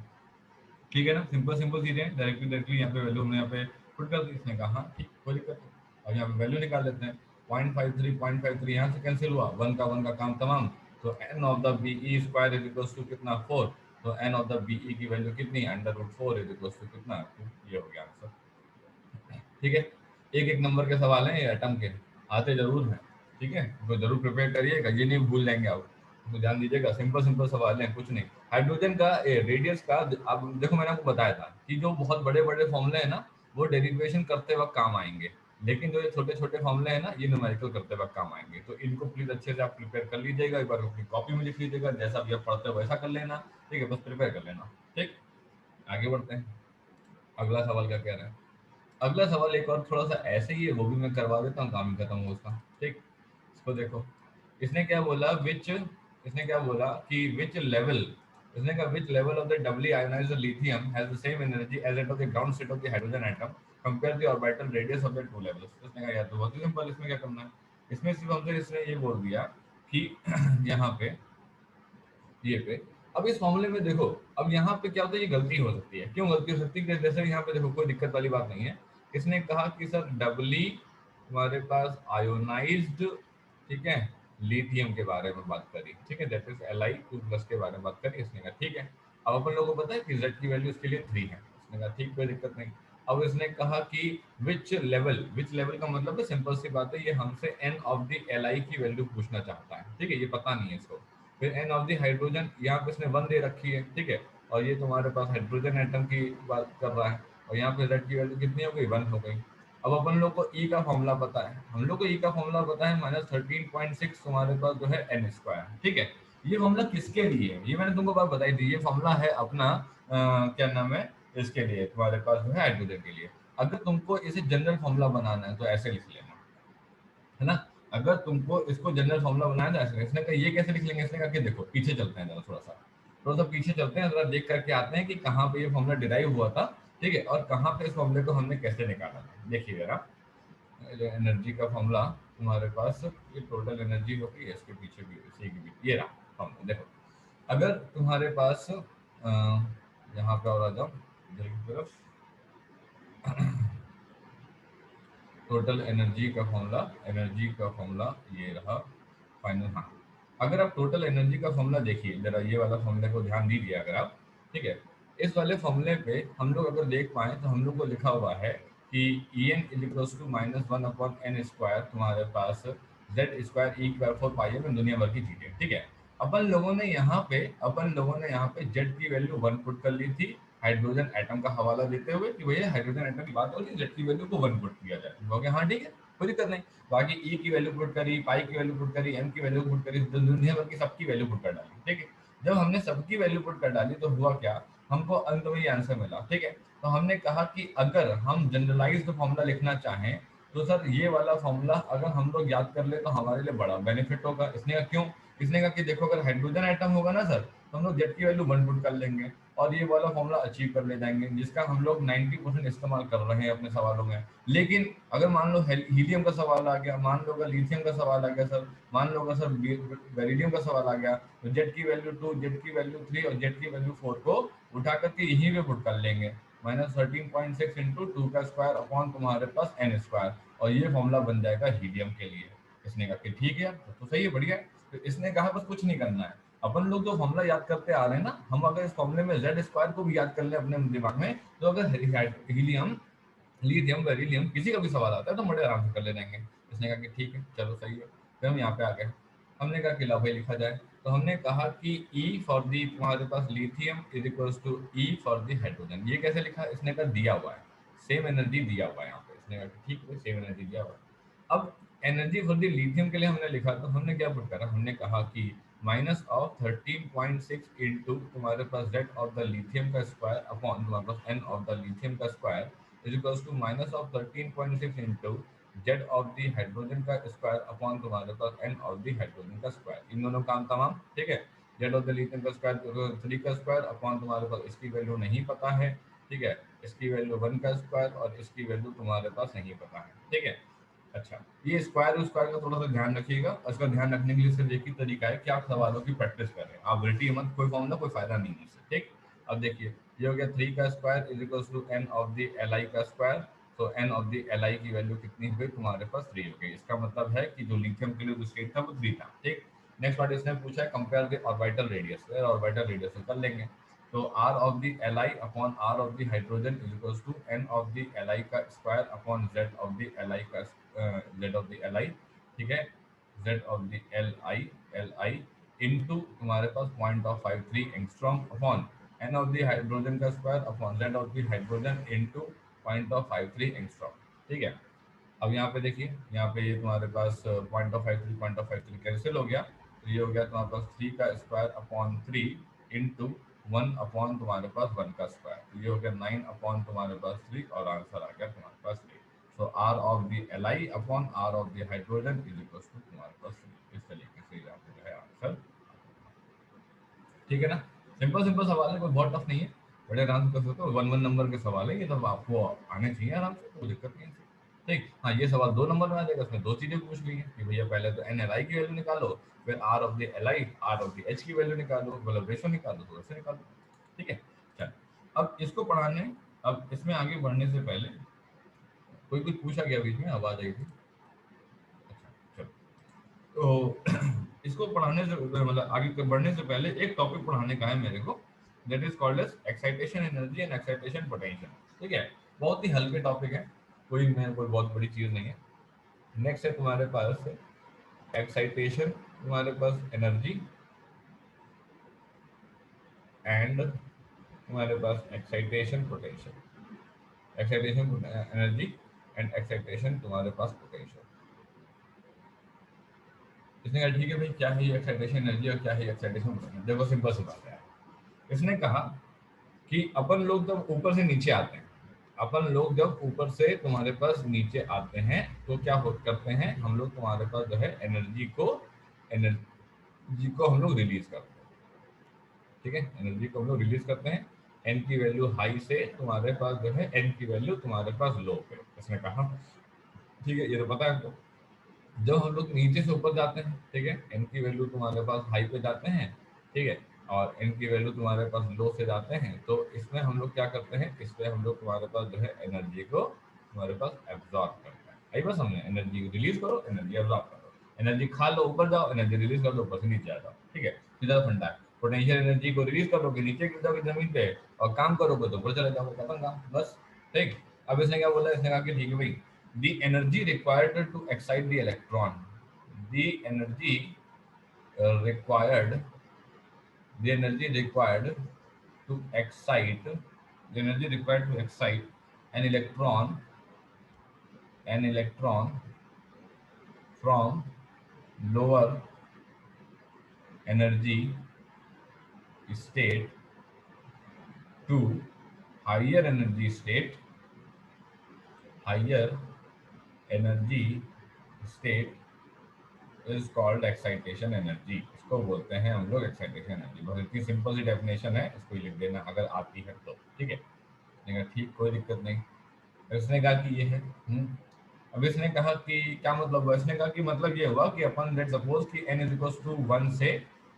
ठीक है ना, सिंपल सिंपल चीजें, डायरेक्टली डायरेक्टली यहाँ पे वैल्यू हमने यहाँ पे पुट कर दी। इसने कहा हाँ ठीक, कोई दिक्कत नहीं। अब यहाँ पे वैल्यू निकाल लेते हैं, 0.53 यहाँ से कैंसिल हुआ, 1 का काम तमाम। तो N of the B E square is equals to कितना 4, तो N of the B E की वैल्यू कितनी, √4 इज इक्वल्स टू कितना 2, ये हो गया आंसर। ठीक है, एक एक नंबर के सवाल हैं ये एटम के, आते जरूर हैं, ठीक है, तो जरूर प्रिपेयर करिएगा, ये नहीं भूल जाएंगे आप, तो ध्यान दीजिएगा, सिंपल सिंपल सवाल हैं, कुछ नहीं। हाइड्रोजन का रेडियस का, अब देखो मैंने आपको बताया था कि जो बहुत बड़े बड़े फॉर्मूले हैं ना वो डेरिवेशन करते वक्त काम आएंगे, लेकिन जो ये छोटे छोटे फॉर्मूले हैं ना ये न्यूमेरिकल करते वक्त काम आएंगे। तो इनको प्लीज अच्छे से आप प्रिपेयर कर लीजिएगा, एक बार अपनी कॉपी में लिख लीजिएगा, जैसा भी आप पढ़ते हो वैसा कर लेना, ठीक है, बस प्रिपेयर कर लेना, ठीक। आगे बढ़ते हैं, अगला सवाल क्या कह रहे हैं। अगला सवाल एक और थोड़ा सा ऐसे ही है, वो भी मैं करवा देता हूँ, काम ही खत्म हो उसका, ठीक। इसको देखो, इसने क्या बोला, विच, इसने क्या बोला कि विच लेवल, इसने कहा which level of the doubly ionised lithium has the same energy as that of the ground state of the hydrogen atom, compare the orbital radius of the two levels. इसने कहा यार तो बहुत ही सिंपल, इसमें क्या करना है, इसमें सिर्फ हमसे इसने ये बोल दिया कि यहाँ पे ये पे, अब इस मामले में देखो, अब यहाँ पे क्या होता है, ये गलती हो सकती है, क्यों गलती हो सकती है, जैसे यहाँ पे देखो कोई दिक्कत वाली बात नहीं है। इसने कहा कि सर डबली हमारे पास आयोनाइज्ड, ठीक है, लिथियम के बारे में बात करी, ठीक है, दैट इज Li2+ के बारे में बात करी। इसने कहा ठीक है, अब अपन लोगों को पता है कि Z की वैल्यू इसके लिए 3 है। इसने कहा ठीक, कोई दिक्कत नहीं। अब इसने कहा कि विच लेवल का मतलब है, सिंपल सी बात है, ये हमसे n ऑफ द Li की वैल्यू पूछना चाहता है, ठीक है, ये पता नहीं है इसको। फिर एन ऑफ द हाइड्रोजन, यहाँ पे इसने 1 दे रखी है, ठीक है, और ये तुम्हारे पास हाइड्रोजन एटम की बात कर रहा है, और यहाँ पे Z की वैल्यू कितनी हो गई, 1 हो गई। अब अपन लोग को E का फॉर्मूला पता है, हम लोग को E का फॉर्मूला पता है -13.6 तुम्हारे पास जो है n स्क्वायर, ठीक है। ये फॉर्मूला किसके लिए है, ये मैंने तुमको बात बताई थी, ये फॉर्मूला है अपना क्या नाम है, इसके लिए तुम्हारे पास जो है हाइड्रोजन के लिए। अगर तुमको इसे जनरल फॉर्मूला बनाना है तो ऐसे लिख लेना, है ना। अगर तुमको इसको जनरल फॉर्मूला बनाया था ऐसे, इसने कहा ये कैसे लिख लेंगे, इसने कहा कि देखो पीछे चलते हैं जरा, थोड़ा सा पीछे चलते हैं, जरा देख करके आते हैं कि कहाँ पे ये फॉर्मूला डिराइव हुआ था, ठीक है, और कहाँ पे इस फॉर्मूले को हमने कैसे निकाला था। देखिए जरा, जो एनर्जी का फॉर्मूला तुम्हारे पास, ये टोटल एनर्जी होगी, इसके पीछे भी इसी के बीच ये रहा फॉर्मूला। देखो अगर तुम्हारे पास यहाँ पे और आ जाओ इधर की तरफ, टोटल एनर्जी का फॉर्मूला ये रहा फाइनल। हाँ, अगर आप टोटल एनर्जी का फॉर्मूला देखिए जरा, ये वाला फॉर्मूले को ध्यान दीजिए अगर आप, ठीक है, इस वाले फॉर्मूले पे हम लोग अगर देख पाए तो हम लोग को लिखा हुआ है कि E N is equals to -1/n square तुम्हारे पास जेड स्क्वायर ई की पावर 4 पाई एम दुनिया भर की चीजें, ठीक है। अपन लोगों ने यहाँ पे जेड की वैल्यू 1 पुट कर ली थी, हाइड्रोजन एटम का हवाला देते हुए कि भैया हाइड्रोजन एटम की बात हो रही है, जेड की वैल्यू को 1 पुट किया जाए, हो गया, हाँ ठीक है, कोई दिक्कत नहीं। बाकी ई की वैल्यू पुट करी, पाई की वैल्यू पुट करी, एम की वैल्यू पुट करी, दुनिया भर की सबकी वैल्यू पुट कर डाली, ठीक है। जब हमने सबकी वैल्यू पुट कर डाली तो हुआ क्या, हमको अंत में ये आंसर मिला, ठीक है। तो हमने कहा कि अगर हम जनरलाइज्ड फॉर्मूला लिखना चाहें तो सर ये वाला फॉर्मूला अगर हम लोग याद कर ले तो हमारे लिए बड़ा बेनिफिट होगा। इसने कहा क्यों, इसने कहा कि देखो अगर हाइड्रोजन आइटम होगा ना सर, तो हम लोग जेड की वैल्यू 1 पुट कर लेंगे और ये वाला फॉर्मूला अचीव कर ले जाएंगे, जिसका हम लोग 90% इस्तेमाल कर रहे हैं अपने सवालों में। लेकिन अगर मान लो हीलियम का सवाल आ गया, मान लो अगर लिथियम का सवाल आ गया सर, मान लो अगर सर बेरिलियम का सवाल आ गया, तो जेड की वैल्यू 2, जेड की वैल्यू 3 और जेड की वैल्यू 4 को उठा करके यहीं पे पुट कर लेंगे, -13.6 इंटू 2 का स्क्वायर अपॉन तुम्हारे पास n स्क्वायर, और ये फॉर्मूला बन जाएगा हीलियम के लिए। इसने कहा कि ठीक है तो सही है, बढ़िया है। तो इसने कहा बस कुछ नहीं करना है, अपन लोग जो फॉर्मूला याद करते आ रहे हैं ना, हम अगर इस फॉर्मूले में जेड स्क्वायर को भी याद कर ले अपने दिमाग में, तो अगर हीलियम, लिथियम, बेरिलियम किसी का भी सवाल आता है तो बड़े आराम से कर ले जाएंगे। इसने कहा कि ठीक है चलो सही है। फिर हम यहाँ पे आ गए, हमने कहा कि ला भाई लिखा जाए, तो हमने कहा कि E फॉर दी तुम्हारे पास lithium is equals to E for the hydrogen. ये कैसे लिखा, इसने कहा दिया हुआ है, सेम एनर्जी दिया हुआ है यहाँ पे। इसने कहा कि ठीक है सेम एनर्जी दिया हुआ है। अब एनर्जी फॉर दी लिथियम के लिए हमने लिखा, तो हमने क्या पुट करा, हमने कहा कि माइनस ऑफ 13.6 इंटू तुम्हारे पास जेड ऑफ द लिथियम का स्क्वायर अपॉन तुम्हारे पास एन ऑफ द लिथियम का square is equals to minus of 13.6 into Z of the hydrogen का स्क्वायर अपॉन तुम्हारे पास एन ऑफ द हाइड्रोजन का स्क्वायर। इन दोनों काम तमाम, ठीक है। जेड ऑफ द लिथियम का स्क्वायर 3 का स्क्वायर अपॉन तुम्हारे पास इसकी वैल्यू नहीं पता है, ठीक है, इसकी वैल्यू 1 का स्क्वायर और इसकी वैल्यू तुम्हारे पास नहीं पता है, ठीक है। अच्छा, ये स्क्वायर और स्क्वायर का थोड़ा सा ध्यान रखिएगा। इसका ध्यान रखने के लिए सिर्फ एक ही तरीका है कि आप सवालों की प्रैक्टिस करें, आप रटिए मत, कोई फॉर्मूला कोई फायदा नहीं है इससे, ठीक। अब देखिए ये हो गया 3 का square is equals to N of the L I का स्क्वायर, तो N of the L I की वैल्यू कितनी हो गई तुम्हारे पास 3 हो गई। इसका मतलब है कि जो लिथियम के लिए जो स्टेट था वो 3 था, ठीक। नेक्स्ट पार्ट इसने पूछा है compare the orbital radius, orbital radius कर लेंगे। तो r of the L I upon r of the hydrogen is equals to n of the L I का square upon z of the L I का z of the L I, ठीक है, z of the L I into तुम्हारे पास 0.53 angstrom upon n of the hydrogen का square upon z of the hydrogen into 0.53 angstrom, ठीक है। अब यहाँ पे देखिए, यहाँ पे ये तुम्हारे पास 0.53 कैंसिल हो गया, तो ये हो गया तुम्हारे पास 3 का स्क्वायर अपॉन 3 इंटू 1 अपॉन तुम्हारे पास 1 का स्क्वायर, तो ये हो गया 9 अपॉन तुम्हारे पास 3 और आंसर आ गया तुम्हारे पास 3। So R of the L I upon R of the hydrogen is equal to तुम्हारे पास 3। इस तरीके से यहाँ पे जो है आंसर, ठीक है ना। सिंपल सिंपल सवाल है, कोई बहुत टफ नहीं है, बड़े आराम से कर सकते हो। 1 1 नंबर के सवाल है ये, तब आपको आने चाहिए आराम से, कोई दिक्कत नहीं है। ठीक, हाँ ये सवाल 2 नंबर में आ जाएगा, उसमें दो चीजें पूछ ली हैं कि भैया पहले तो एन एल आई की वैल्यू निकालो, फिर R of the L I, R of the H की वैल्यू निकालो, मतलब रेशो निकालो, तो वैसे निकालो, ठीक है। चल, अब इसको पढ़ाने, अब इसमें आगे बढ़ने से पहले कोई कुछ पूछा गया, बीच में आवाज आई थी, अच्छा चलो। तो इसको पढ़ाने से मतलब आगे बढ़ने से पहले एक टॉपिक पढ़ाने का है मेरे को, that is called as excitation energy and excitation potential, ठीक है। बहुत ही हल्के टॉपिक है, कोई बहुत बड़ी चीज नहीं है। नेक्स्ट है तुम्हारे पास एक्साइटेशन, तुम्हारे पास एनर्जी एंड तुम्हारे पास excitation potential, excitation energy and excitation तुम्हारे पास पोटेंशियल। इसने कहा ठीक है भाई, क्या है ये एक्साइटेशन एनर्जी और क्या है एक्साइटेशन पोटेंशियल। देखो सिंपल सी बात है, इसने कहा कि अपन लोग जब ऊपर से नीचे आते हैं, अपन लोग जब ऊपर से तुम्हारे पास नीचे आते हैं तो क्या करते हैं हम लोग, तुम्हारे पास जो है एनर्जी को हम लोग रिलीज करते हैं, ठीक है। एनर्जी को हम लोग रिलीज करते हैं एन की वैल्यू हाई से तुम्हारे पास जो है एन की वैल्यू तुम्हारे पास लो पे, इसने कहा, ठीक है। ये तो पता है आपको, जब हम लोग नीचे से ऊपर जाते हैं, ठीक है, एन की वैल्यू तुम्हारे पास हाई पे जाते हैं, ठीक है, और एन की वैल्यू तुम्हारे पास लो से जाते हैं, तो इसमें हम लोग क्या करते हैं, इसमें हम लोग तुम्हारे पास जो है एनर्जी को तुम्हारे पास एब्जॉर्ब करते हैं। आई बस, हमने एनर्जी रिलीज करो, एनर्जी एब्जॉर्ब करो, एनर्जी खा लो ऊपर जाओ, एनर्जी रिलीज कर लो ऊपर से नीचे आ जाओ, ठीक है। सीधा फंडा है, पोटेंशियल एनर्जी को रिलीज करोगे नीचे गिर जाओगे जमीन पे, और काम करोगे तो ऊपर चले जाओगे, खत्म काम, बस, ठीक। अब इसने क्या बोला, इसने कहा कि ठीक है भाई, the energy required to excite the electron, the energy required, the energy required to excite, the energy required to excite an electron, an electron from lower energy state to higher energy state, higher energy state is called excitation energy. इसको बोलते हैं हम लोग excitation energy. बहुत इतनी simple सी definition है, इसको ही लिख देना अगर आती है तो, ठीक है। देखा, ठीक, कोई दिक्कत नहीं। इसने कहा कि ये है। अब इसने कहा कि क्या मतलब हुआ, इसने कहा कि मतलब ये हुआ कि अपन लेट सपोज कि n इज इक्वल्स टू 1 से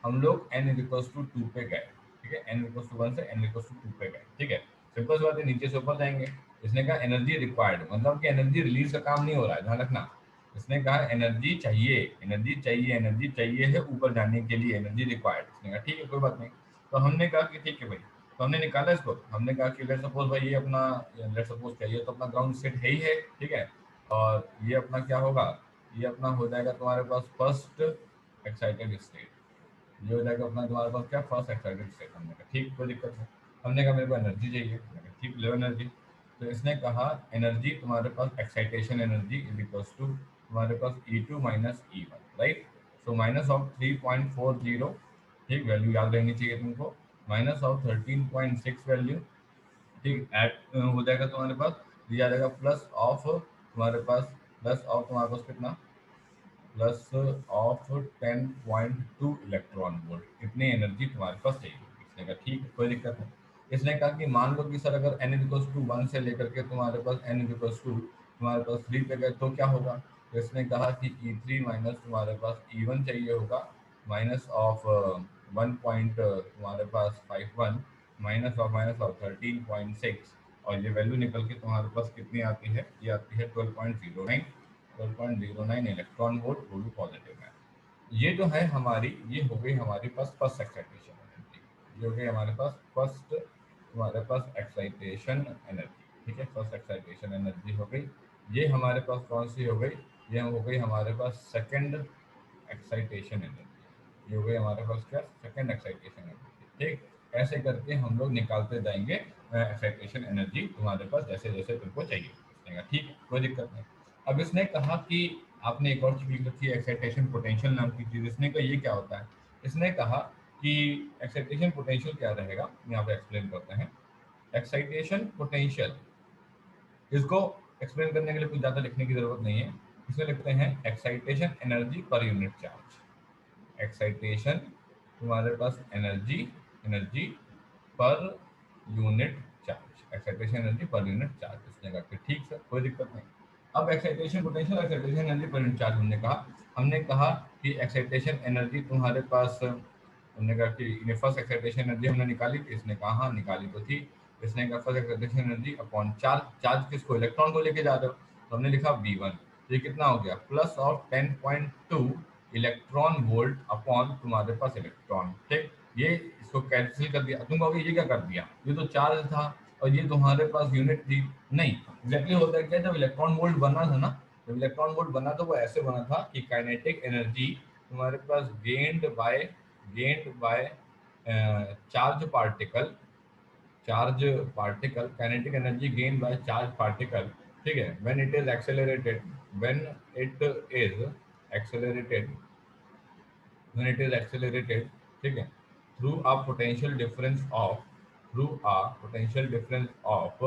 हम लोग n इज इक्वल्स टू 2 पे गए, ठीक है। n इक्वल्स टू 1 से n इक्वल्स टू 2 पे गए, ठीक है। सिंपल सी बात है, नीचे से ऊपर जाएंगे। इसने कहा एनर्जी रिक्वायर्ड, मतलब कि एनर्जी रिलीज का काम नहीं हो रहा है, ध्यान रखना। इसने कहा एनर्जी चाहिए, एनर्जी चाहिए, एनर्जी चाहिए है ऊपर जाने के लिए, एनर्जी रिक्वायर्ड। इसने कहा ठीक है, कोई बात नहीं। तो हमने कहा कि ठीक है भाई, तो हमने निकाला इसको। हमने कहा कि लेट सपोज भाई ये अपना, लेट सपोज क्या, ये तो अपना ग्राउंड स्टेट है ही है, ठीक है। और ये अपना क्या होगा, ये अपना हो जाएगा तुम्हारे पास फर्स्ट एक्साइटेड स्टेट। ये हो जाएगा अपना तुम्हारे पास क्या, फर्स्ट एक्साइटेड स्टेट। हमने कहा ठीक, कोई दिक्कत नहीं। हमने कहा मेरे को एनर्जी चाहिए, मैंने कहा ठीक, लो एनर्जी। तो इसने कहा एनर्जी तुम्हारे पास excitation energy is equals to तुम्हारे पास E2 minus E1, right. So minus of 3.40, ठीक, वैल्यू याद रहनी चाहिए तुमको, माइनस ऑफ 13.6 वैल्यू, ठीक, एट हो जाएगा तुम्हारे पास, ये आ जाएगा प्लस ऑफ तुम्हारे पास, प्लस ऑफ तुम्हारे पास कितना, प्लस ऑफ 10.2 इलेक्ट्रॉन वोल्ट। इतनी एनर्जी तुम्हारे पास चाहिए। इसने कहा ठीक है, कोई दिक्कत नहीं। इसने कहा कि मान लो कि सर अगर n इक्वल्स टू 1 से लेकर के तुम्हारे पास n इक्वल्स टू तुम्हारे पास 3 पे गए तो क्या होगा। तो इसने कहा कि E3 माइनस तुम्हारे पास E1 चाहिए होगा, माइनस ऑफ 1 पॉइंट तुम्हारे पास 51, माइनस ऑफ 13.6, और ये वैल्यू निकल के तुम्हारे पास कितनी आती है, ये आती है 12.09, 12.09 इलेक्ट्रॉन वोल्ट, वो भी पॉजिटिव है। ये जो है हमारी, ये हो गई हमारे पास फर्स्ट एक्साइटेशन एनर्जी, ये हो गई हमारे पास फर्स्ट तुम्हारे पास एक्साइटेशन एनर्जी, ठीक है। फर्स्ट एक्साइटेशन एनर्जी हो गई। ये हमारे पास कौन सी हो गई, ये हो गई हमारे पास सेकंड एक्साइटेशन एनर्जी। ये हो गई हमारे पास क्या, सेकंड एक्साइटेशन एनर्जी, ठीक। ऐसे करके हम लोग निकालते जाएंगे एक्साइटेशन एनर्जी तुम्हारे पास जैसे जैसे तुमको चाहिए, ठीक है, कोई दिक्कत नहीं। अब इसने कहा कि आपने एक और चीज लिख रखी है एक्साइटेशन पोटेंशियल नाम की चीज। इसने कहा ये क्या होता है, इसने कहा कि एक्साइटेशन पोटेंशियल क्या रहेगा, यहाँ पे एक्सप्लेन करते हैं। एक्साइटेशन पोटेंशियल, इसको एक्सप्लेन करने के लिए कुछ ज़्यादा लिखने की जरूरत नहीं है। इसमें लिखते हैं excitation energy per unit charge. Excitation तुम्हारे पास energy, energy per unit charge, excitation energy per unit charge. इसने कहा कि ठीक सर, कोई दिक्कत नहीं। अब excitation potential, excitation energy per unit charge हमने कहा कि एक्साइटेशन एनर्जी तुम्हारे पास, हमने कहा कि फर्स्ट एक्साइटेशन एनर्जी हमने निकाली थी। इसने कहा हाँ निकाली तो थी। इसने कहा first excitation energy upon charge, charge किसको, इलेक्ट्रॉन को लेके जा रहे हो, तो हमने लिखा V1। तो ये कितना हो गया, plus of 10.2 electron volt upon तुम्हारे पास इलेक्ट्रॉन, ठीक। ये इसको कैंसिल कर दिया। तुम कहोगे ये क्या कर दिया, ये तो चार्ज था और ये तुम्हारे पास यूनिट थी। नहीं, एग्जैक्टली होता क्या, जब इलेक्ट्रॉन वोल्ट बना था ना, जब इलेक्ट्रॉन वोल्ट बना तो वो ऐसे बना था कि काइनेटिक एनर्जी तुम्हारे पास gained by charge particle, charge particle, kinetic energy gain by charge particle, ठीक है। When it is accelerated, when it is accelerated, when it is accelerated, ठीक है, through a potential difference of, through a potential difference of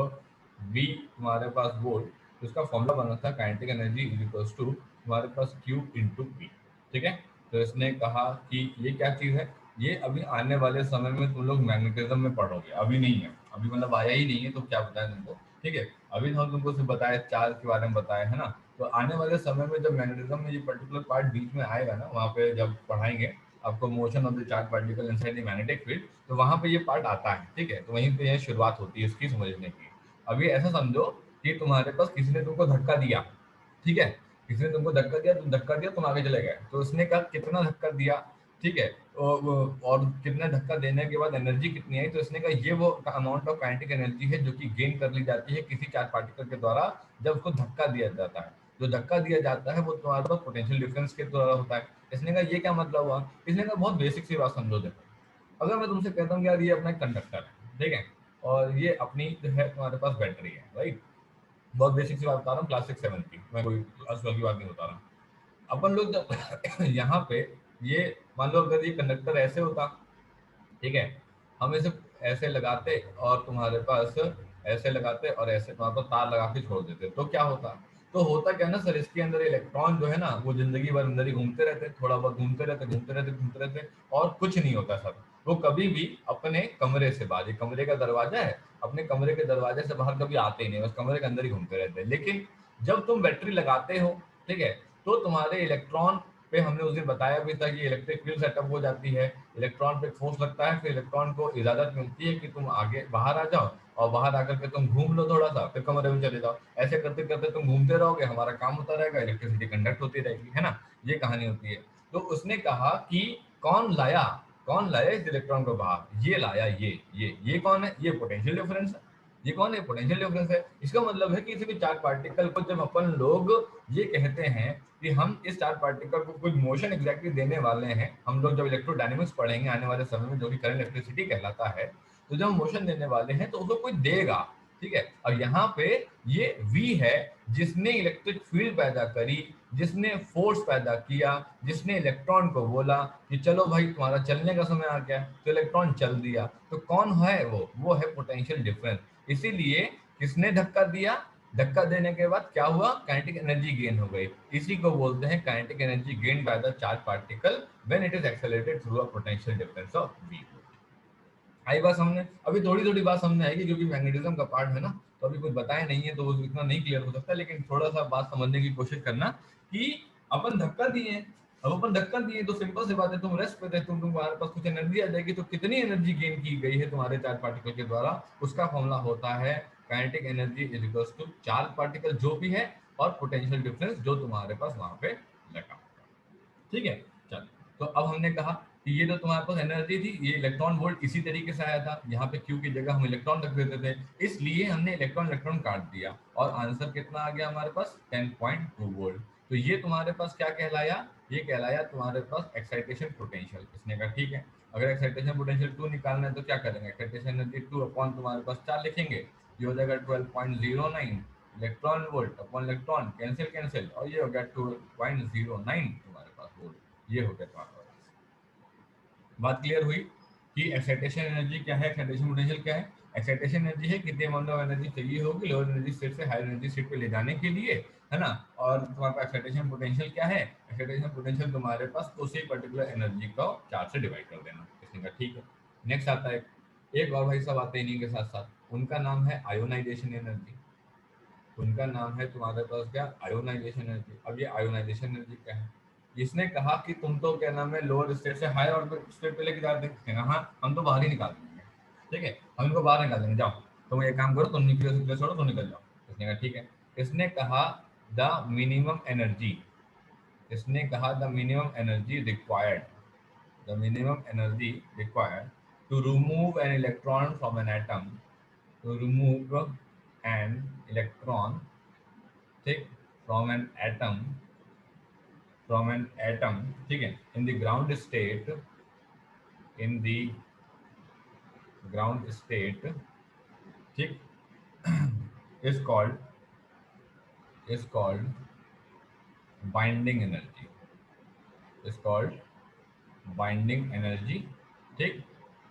v तुम्हारे पास volt. तो इसका formula बना था kinetic energy is equals to तुम्हारे पास Q इंटू V, ठीक है। तो इसने कहा कि ये क्या चीज़ है, ये अभी आने वाले समय में तुम लोग मैग्नेटिज्म में पढ़ोगे, अभी नहीं है, अभी मतलब आया ही नहीं है, तो क्या बताएं तुमको, ठीक है। अभी तो हम तुमको सिर्फ बताया, चार्ज के बारे में बताया है ना। तो आने वाले समय में जब मैग्नेटिज्म में ये पर्टिकुलर पार्ट बीच में आएगा ना, वहाँ पे जब पढ़ाएंगे आपको motion of the charge particle inside the magnetic field, तो वहाँ पे ये पार्ट आता है, ठीक है। तो वहीं पे ये शुरुआत होती है इसकी समझने की। अभी ऐसा समझो कि तुम्हारे पास किसी ने तुमको धक्का दिया, ठीक है, किसी ने तुमको धक्का दिया, तुम धक्का दिया, तुम आगे चले गए। तो उसने कहा कितना धक्का दिया, ठीक है, और कितना धक्का देने के बाद एनर्जी कितनी आई। तो इसने कहा ये वो अमाउंट ऑफ काइनेटिक एनर्जी है जो कि गेन कर ली जाती है किसी चार्ज पार्टिकल के द्वारा जब उसको धक्का दिया जाता है। जो धक्का दिया जाता है वो तुम्हारे पास पोटेंशियल डिफरेंस के द्वारा होता है। इसने कहा ये क्या मतलब हुआ? इसने कहा बहुत बेसिक सी बात समझो। देखो अगर मैं तुमसे कहता हूँ कि यार ये अपना कंडक्टर है, ठीक है, और ये अपनी जो है तुम्हारे पास बैटरी है, राइट। बहुत बेसिक सी बात बता रहा हूँ, क्लास 6-7 की, मैं कोई क्लास 12 की बात नहीं बता रहा। अपन लोग जब यहाँ पे ये मान लो अगर ये कंडक्टर ऐसे होता, ठीक है, हम इसे ऐसे लगाते और तुम्हारे पास ऐसे लगाते और ऐसे तुम्हारे पास तार लगा के छोड़ देते, तो क्या होता? तो होता क्या ना सर, इसके अंदर इलेक्ट्रॉन जो है ना वो जिंदगी भर अंदर ही घूमते रहते, थोड़ा बहुत घूमते रहते घूमते रहते घूमते रहते, और कुछ नहीं होता सर। वो कभी भी अपने कमरे से बाहर, ये कमरे का दरवाजा है, अपने कमरे के दरवाजे से बाहर कभी आते ही नहीं, बस कमरे के अंदर ही घूमते रहते हैं। लेकिन जब तुम बैटरी लगाते हो, ठीक है, तो तुम्हारे इलेक्ट्रॉन पे हमने उस दिन बताया भी था कि इलेक्ट्रिक फील्ड सेटअप हो जाती है, इलेक्ट्रॉन पे फोर्स लगता है, फिर इलेक्ट्रॉन को इजाजत मिलती है कि तुम आगे बाहर आ जाओ, और बाहर आकर के तुम घूम लो थोड़ा सा, फिर कमरे में चले जाओ। ऐसे करते करते तुम घूमते रहोगे, हमारा काम होता रहेगा, इलेक्ट्रिसिटी कंडक्ट होती रहेगी, है ना। ये कहानी होती है। तो उसने कहा कि कौन लाया इस इलेक्ट्रॉन को बाहर? ये लाया, ये कौन है? ये पोटेंशियल डिफरेंस है। ये कौन है? पोटेंशियल डिफरेंस है। इसका मतलब है कि किसी भी चार्ज पार्टिकल को जब अपन लोग ये कहते हैं कि हम इस चार्ज पार्टिकल को कुछ मोशन एग्जैक्टली देने वाले हैं, हम लोग जब इलेक्ट्रोडायनेमिक्स पढ़ेंगे आने वाले समय में, जो कि करंट इलेक्ट्रिसिटी कहलाता है, तो जब हम मोशन देने वाले हैं तो उसको कोई देगा, ठीक है। और यहाँ पे ये V है जिसने इलेक्ट्रिक फील्ड पैदा करी, जिसने फोर्स पैदा किया, जिसने इलेक्ट्रॉन को बोला कि चलो भाई तुम्हारा चलने का समय आ गया, तो इलेक्ट्रॉन चल दिया। तो कौन है वो है पोटेंशियल डिफरेंस। इसीलिए किसने धक्का दिया? धक्का देने के बाद क्या हुआ? काइनेटिक एनर्जी गेन हो गई। इसी को बोलते हैं kinetic energy gain by the charge particle when it is accelerated through a potential difference of V। आई बात समझने? अभी थोड़ी थोड़ी बात समझ आएगी क्योंकि मैग्नेटिज्म का पार्ट है ना, तो अभी कुछ बताया नहीं है तो वो इतना नहीं क्लियर हो सकता, लेकिन थोड़ा सा बात समझने की कोशिश करना कि अपन धक्का दिए। अब अपन धक्का दिए तो सिंपल सी बात है, तुम रेस्ट पे थे, तुम्हारे पास कुछ एनर्जी आ जाएगी, तो कितनी एनर्जी गेन की गई है तुम्हारे चार्ज पार्टिकल के द्वारा, उसका फॉर्मूला होता है kinetic energy is equals to charge particle जो भी है और पोटेंशियल डिफरेंस जो तुम्हारे पास वहां पे लगा, ठीक है। चल, तो अब हमने कहा कि ये जो तुम्हारे पास एनर्जी थी, ये इलेक्ट्रॉन वोल्ट इसी तरीके से आया था, यहाँ पे क्यू की जगह हम इलेक्ट्रॉन रख देते थे, इसलिए हमने इलेक्ट्रॉन इलेक्ट्रॉन काट दिया और आंसर कितना आ गया हमारे पास? 10.2 वोल्ट। तो ये तुम्हारे पास क्या कहलाया? ये कहलाया तुम्हारे पास एक्साइटेशन पोटेंशियल। इसने कहा ठीक है, अगर एक्साइटेशन पोटेंशियल 2 निकालना है तो क्या करेंगे? एक्साइटेशन एनर्जी 2 अपॉन तुम्हारे पास 4 लिखेंगे, ये हो जाएगा 12.09 electron volt upon electron, cancel cancel, और ये हो गया 12.09 तुम्हारे पास वोल्ट। ये हो गया तुम्हारे पास। बात क्लियर हुई कि एक्साइटेशन एनर्जी क्या है, एक्साइटेशन पोटेंशियल क्या है। एक्साइटेशन एनर्जी है कितने अमाउंट ऑफ एनर्जी चाहिए होगी लोअर एनर्जी स्टेट से हायर एनर्जी स्टेट पे ले जाने के लिए, है ना। और तुम्हारे पास एक्साइटेशन पोटेंशियल क्या है? एक्साइटेशन पोटेंशियल तुम्हारे पास उसी पर्टिकुलर एनर्जी को 4 से डिवाइड कर देना। इसने कहा ठीक है। नेक्स्ट आता है एक और भाई सब आते हैं इन्हीं के साथ साथ, उनका नाम है आयोनाइजेशन एनर्जी। उनका नाम है तुम्हारे पास क्या? Ionization energy. अब ये आयोनाइजेशन एनर्जी क्या है? इसने कहा कि तुम तो क्या नाम है लोअर स्टेट से हायर ऑर्बिट स्टेट पे लेके जा सकते हैं, हाँ हम तो बाहर ही निकाल देंगे, ठीक है, हम इनको बाहर निकाल देंगे, जाओ तुम एक काम करो, तुम न्यूक्लियस छोड़ो, तुम निकल जाओ। इसने कहा ठीक है। इसने कहा द मिनिमम एनर्जी, इसने कहा the minimum energy required, the minimum energy required to remove an electron from an atom, to remove an electron, ठीक, from an atom, from an atom, ठीक है, in the ground state, in the ground state, ठीक, is called binding energy, is called binding energy, ठीक।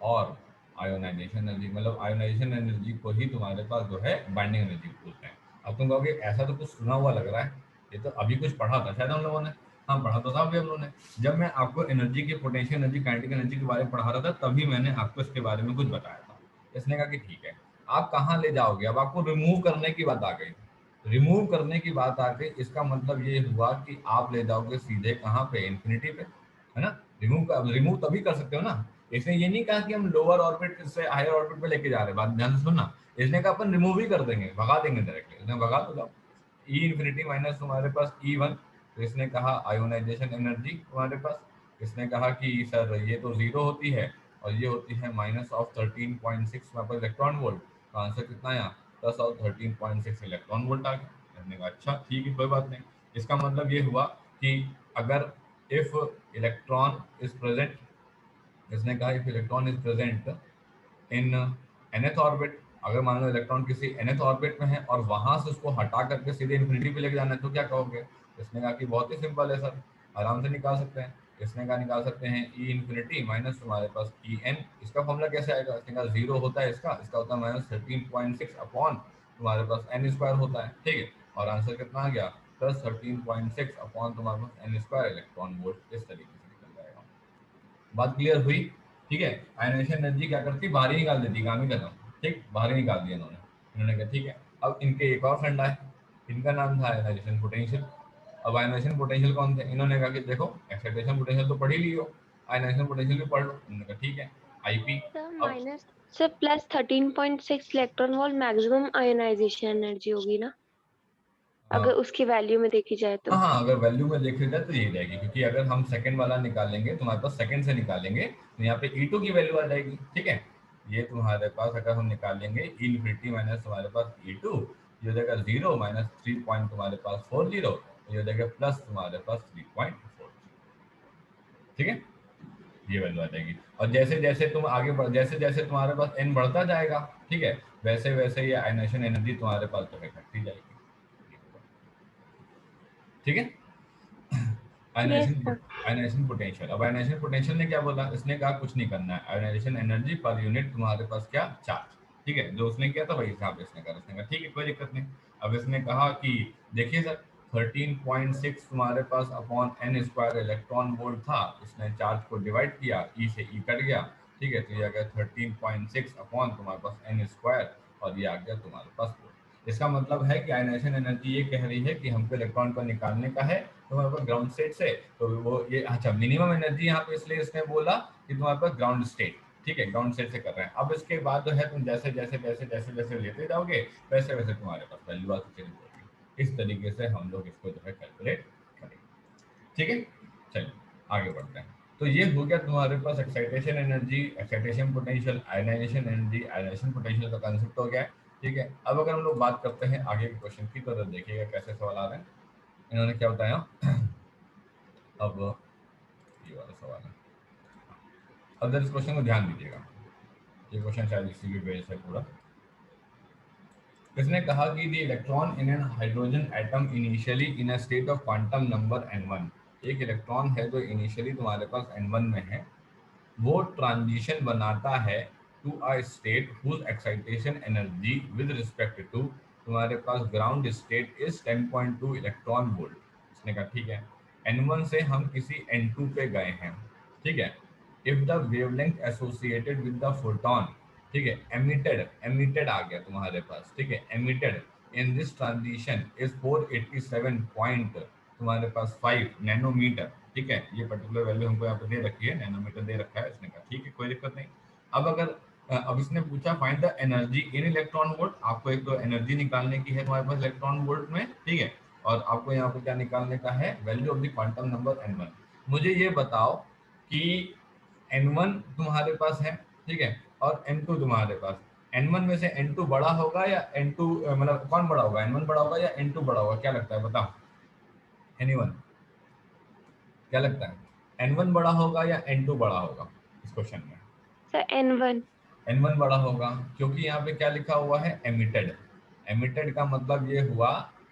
और ionisation energy, मतलब ionisation energy को ही तुम्हारे पास जो है बाइंडिंग एनर्जी बोलते हैं। अब तुम कहोगे ऐसा तो कुछ सुना हुआ लग रहा है, ये तो अभी कुछ पढ़ा था शायद हम लोगों ने। हाँ पढ़ा तो था अभी हम लोगों ने, जब मैं आपको एनर्जी की पोटेंशियल एनर्जी काइनेटिक एनर्जी के बारे में पढ़ा रहा था तभी मैंने आपको इसके बारे में कुछ बताया था। इसने कहा कि ठीक है, आप कहाँ ले जाओगे? अब आपको रिमूव करने की बात आ गई, रिमूव करने की बात आ गई, इसका मतलब ये हुआ कि आप ले जाओगे सीधे कहाँ पे? इन्फिनिटी पे, है ना। रिमूव तभी कर सकते हो ना। इसने ये नहीं कहा कि हम लोअर ऑर्बिट से हायर ऑर्बिट पे लेके जा रहे हैं, बात ध्यान से सुनना। इसने कहा अपन रिमूव ही कर देंगे, भगा देंगे डायरेक्टली, इसने भगा तो जाओ। ई इन्फिनिटी माइनस तुम्हारे पास E1, तो इसने कहा आयोनाइजेशन एनर्जी तुम्हारे पास, इसने कहा कि सर ये तो जीरो होती है और ये होती है -13.6 इलेक्ट्रॉन वोल्ट, तो आंसर कितना आया? +13.6 इलेक्ट्रॉन वोल्ट आ गया। हमने कहा अच्छा ठीक है कोई बात नहीं। इसका मतलब ये हुआ कि अगर इफ इलेक्ट्रॉन इज प्रेजेंट, इसने कहा if electron is present in nth orbit, अगर मान लो इलेक्ट्रॉन किसी nth ऑर्बिट में है और वहां से उसको हटा करके सीधे इन्फिनिटी पे लेके जाना है तो क्या कहोगे? इसने कहा कि बहुत ही सिंपल है सर, आराम से निकाल सकते हैं। इसने कहा निकाल सकते हैं ई इन्फिनिटी माइनस तुम्हारे पास ई एन। इसका फॉर्मूला कैसे आएगा? इसने कहा जीरो होता है इसका होता है माइनस 13.6 अपॉन तुम्हारे पास एन स्क्वायर होता है, ठीक है। और आंसर कितना आ गया? प्लस 13.6 अपॉन तुम्हारे पास एन स्क्वायर इलेक्ट्रॉन वोल्ट। इस तरीके से निकल जाएगा। बात क्लियर हुई? ठीक है। आयनाइजेशन एनर्जी क्या करती, बाहर ही निकाल देती, काम ही खत्म। ठीक, बाहर ही निकाल दिया इन्होंने कहा ठीक है। अब इनके एक और फंडा है, इनका नाम था आयनाइजेशन पोटेंशियल। अब आयनाइजेशन पोटेंशियल कौन थे? इन्होंने कहा कि देखो एक्साइटेशन पोटेंशियल तो पढ़ ही लियो, आयनाइजेशन पोटेंशियल भी पढ़ लो। इन्होंने कहा ठीक है, आईपी। सर अब minus sir plus 13.6 electron volt maximum ionization energy होगी ना, अगर उसकी वैल्यू में देखी जाए तो? हाँ हाँ, अगर वैल्यू में देखा जाए तो यही रहेगी, क्योंकि अगर हम सेकंड वाला निकालेंगे तुम्हारे पास सेकंड से निकालेंगे तो यहाँ पे E2 की वैल्यू आ जाएगी, ठीक है। ये तुम्हारे पास अगर हम निकालेंगे ई इन्फिनिटी माइनस तुम्हारे पास E2, ये हो जाएगा 0 माइनस 3 पॉइंट तुम्हारे पास 40, ये हो जाएगा प्लस तुम्हारे पास 3.4, ठीक है। ये वैल्यू आ जाएगी। और जैसे जैसे तुम आगे बढ़, जैसे जैसे तुम्हारे पास n बढ़ता जाएगा, ठीक है, वैसे वैसे ये आयनाइजेशन एनर्जी तुम्हारे पास जो है घटती जाएगी, ठीक है। Yes ionization sir. Ionization potential. अब आयनाइजेशन पोटेंशियल ने क्या बोला? इसने कहा कुछ नहीं करना है, आयनाइजेशन एनर्जी पर यूनिट तुम्हारे पास क्या चार्ज, ठीक है। जो उसने किया था वही हिसाब इसने कहा। इसने कहा ठीक है कोई दिक्कत नहीं। अब इसने कहा कि देखिए सर 13.6 तुम्हारे पास upon N square electron volt था, इसने चार्ज को डिवाइड किया, ई से ई कट गया, ठीक है। तो ये आ गया 13.6 अपॉन तुम्हारे पास एन स्क्वायर, और ये आ गया तुम्हारे पास वोल्ट। इसका मतलब है कि आयनाइजेशन एनर्जी ये कह रही है कि हमको इलेक्ट्रॉन को निकालने का है तुम्हारे पास ग्राउंड स्टेट से, तो वो ये अच्छा मिनिमम एनर्जी यहाँ पे इसलिए इसने बोला कि तुम्हारे पास ग्राउंड स्टेट, ठीक है, ग्राउंड स्टेट से कर रहे हैं। अब इसके बाद जो है तुम जैसे जैसे जैसे जैसे जैसे लेते जाओगे वैसे वैसे तुम्हारे पास वैल्यू आती चली जाएगी। इस तरीके से हम लोग इसको जो है कैलकुलेट करेंगे, ठीक है। चलिए आगे बढ़ते हैं। तो ये हो गया तुम्हारे पास excitation energy, excitation potential, ionisation energy, ionisation potential का कंसेप्ट हो गया, ठीक है। अब अगर हम लोग बात करते हैं आगे के क्वेश्चन की, तो देखिएगा कैसे सवाल आ रहे हैं। इन्होंने क्या बताया, अब ये वाला सवाल है। अब जरा इस क्वेश्चन को ध्यान दीजिएगा, ये क्वेश्चन शायद इसी के बेस है पूरा। इसने कहा कि the electron in an hydrogen atom initially in a state of quantum number n1, एक इलेक्ट्रॉन है जो इनिशियली तुम्हारे पास n1 में है, वो ट्रांजिशन बनाता है to a state whose excitation energy with respect to तुम्हारे पास ground state is 10.2 electron volt. इसने कहा ठीक है, n1 से हम किसी n2 पे गए हैं, ठीक है। If the wavelength associated with the photon, ठीक है, एमिटेड, एमिटेड आ गया तुम्हारे पास, ठीक है, emitted in this transition is 487 point तुम्हारे पास 5 नैनोमीटर, ठीक है। ये पर्टिकुलर वैल्यू हमको यहाँ पे दे रखी है, नैनोमीटर दे रखा है। इसने कहा ठीक है कोई दिक्कत नहीं। अब अगर अब इसने पूछा find the energy in electron volt, आपको एक तो एनर्जी निकालने की है तुम्हारे पास इलेक्ट्रॉन वोल्ट में, ठीक है। और आपको यहाँ पे क्या निकालने का है, value of the quantum number n1। मुझे ये बताओ कि n1 तुम्हारे पास है, ठीक है, और n2 तुम्हारे पास, n1 में से n2 बड़ा होगा या n2 मतलब कौन बड़ा होगा, n1 बड़ा होगा या n2 बड़ा होगा, क्या लगता है बताओ एनीवन, क्या लगता है n1 बड़ा होगा या n2 बड़ा होगा इस क्वेश्चन में? Sir N1। n1 बड़ा होगा, क्योंकि यहाँ पे क्या लिखा हुआ है, एमिटेड। एमिटेड का मतलब ये हुआ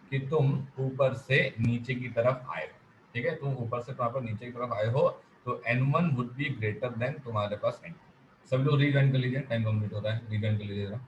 कि तुम ऊपर से नीचे की तरफ आए हो, ठीक है, तुम ऊपर से तुम्हारे पास नीचे की तरफ आए हो, तो n1 would be greater than तुम्हारे पास n2। सब लोग रीजॉइन कर लीजिए, टाइम कंप्लीट हो रहा है, रीजॉइन कर लीजिए जरा।